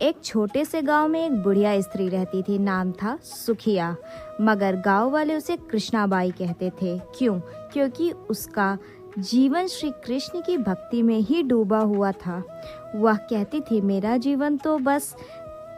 एक छोटे से गांव में एक बुढ़िया स्त्री रहती थी। नाम था सुखिया, मगर गांव वाले उसे कृष्णाबाई कहते थे। क्यों? क्योंकि उसका जीवन श्री कृष्ण की भक्ति में ही डूबा हुआ था। वह कहती थी, मेरा जीवन तो बस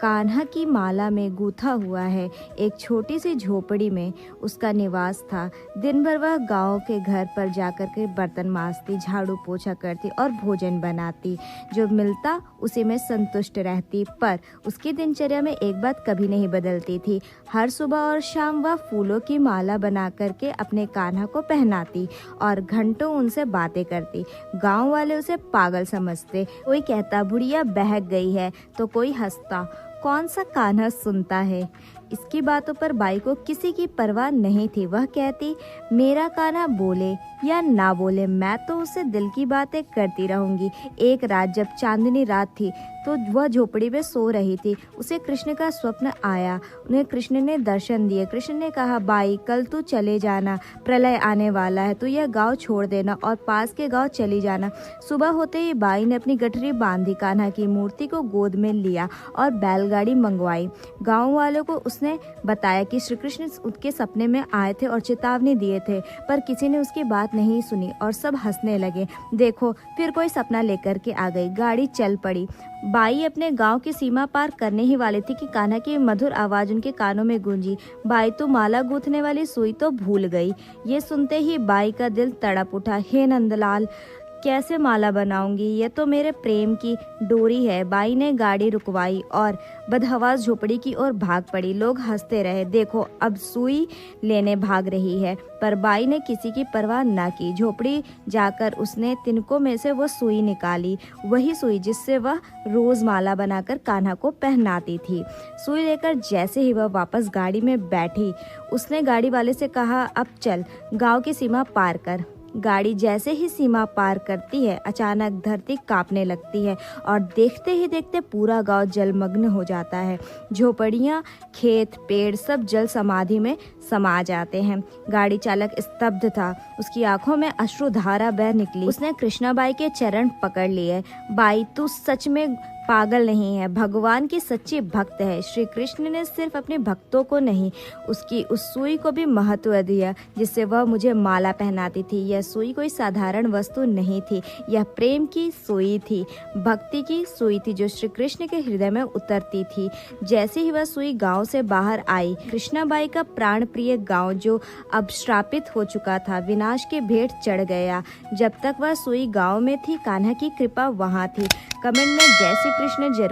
कान्हा की माला में गूथा हुआ है। एक छोटी सी झोपड़ी में उसका निवास था। दिन भर वह गांव के घर पर जाकर के बर्तन मांजती, झाड़ू पोछा करती और भोजन बनाती। जो मिलता उसी में संतुष्ट रहती। पर उसकी दिनचर्या में एक बात कभी नहीं बदलती थी। हर सुबह और शाम वह फूलों की माला बना करके अपने कान्हा को पहनाती और घंटों उनसे बातें करती। गांव वाले उसे पागल समझते। कोई कहता बुढ़िया बहक गई है, तो कोई हंसता, कौन सा कान्हा सुनता है। इसकी बातों पर बाई को किसी की परवाह नहीं थी। वह कहती, मेरा कान्हा बोले या ना बोले, मैं तो उससे दिल की बातें करती रहूंगी। एक रात जब चांदनी रात थी तो वह झोपड़ी में सो रही थी। उसे कृष्ण का स्वप्न आया। उन्हें कृष्ण ने दर्शन दिए। कृष्ण ने कहा, बाई कल तू चले जाना, प्रलय आने वाला है, तू यह गांव छोड़ देना और पास के गांव चली जाना। सुबह होते ही बाई ने अपनी गठरी बांधी, कान्हा की मूर्ति को गोद में लिया और बैलगाड़ी मंगवाई। गाँव वालों को उसने बताया कि श्री कृष्ण उसके सपने में आए थे और चेतावनी दिए थे, पर किसी ने उसकी बात नहीं सुनी और सब हंसने लगे। देखो, फिर कोई सपना लेकर के आ गई। गाड़ी चल पड़ी। बाई अपने गांव की सीमा पार करने ही वाली थी कि कान्हा की मधुर आवाज उनके कानों में गूंजी, बाई तू माला गूंथने वाली सुई तो भूल गई। ये सुनते ही बाई का दिल तड़प उठा। हे नंदलाल, कैसे माला बनाऊंगी? ये तो मेरे प्रेम की डोरी है। बाई ने गाड़ी रुकवाई और बदहवास झोपड़ी की ओर भाग पड़ी। लोग हंसते रहे। देखो, अब सुई लेने भाग रही है। पर बाई ने किसी की परवाह न की। झोपड़ी जाकर उसने तिनकों में से वो सुई निकाली, वही सुई जिससे वह रोज माला बनाकर कान्हा को पहनाती थी। सुई लेकर जैसे ही वह वापस गाड़ी में बैठी, उसने गाड़ी वाले से कहा, अब चल, गांव की सीमा पार कर। गाड़ी जैसे ही सीमा पार करती है, अचानक धरती कांपने लगती है और देखते ही देखते पूरा गांव जलमग्न हो जाता है। झोपड़ियां, खेत, पेड़ सब जल समाधि में समा जाते हैं। गाड़ी चालक स्तब्ध था। उसकी आंखों में अश्रुधारा बह निकली। उसने कृष्णाबाई के चरण पकड़ लिए। बाई, तू सच में पागल नहीं है, भगवान की सच्ची भक्त है। श्री कृष्ण ने सिर्फ अपने भक्तों को नहीं, उसकी उस सुई को भी महत्व दिया जिससे वह मुझे माला पहनाती थी। यह सुई कोई साधारण वस्तु नहीं थी, यह प्रेम की सुई थी, भक्ति की सुई थी जो श्री कृष्ण के हृदय में उतरती थी। जैसे ही वह सुई गांव से बाहर आई, कृष्णाबाई का प्राण प्रिय गांव जो अब श्रापित हो चुका था, विनाश के भेंट चढ़ गया। जब तक वह सुई गांव में थी, कान्हा की कृपा वहां थी। कमेंट में जय श्री कृष्ण जरूर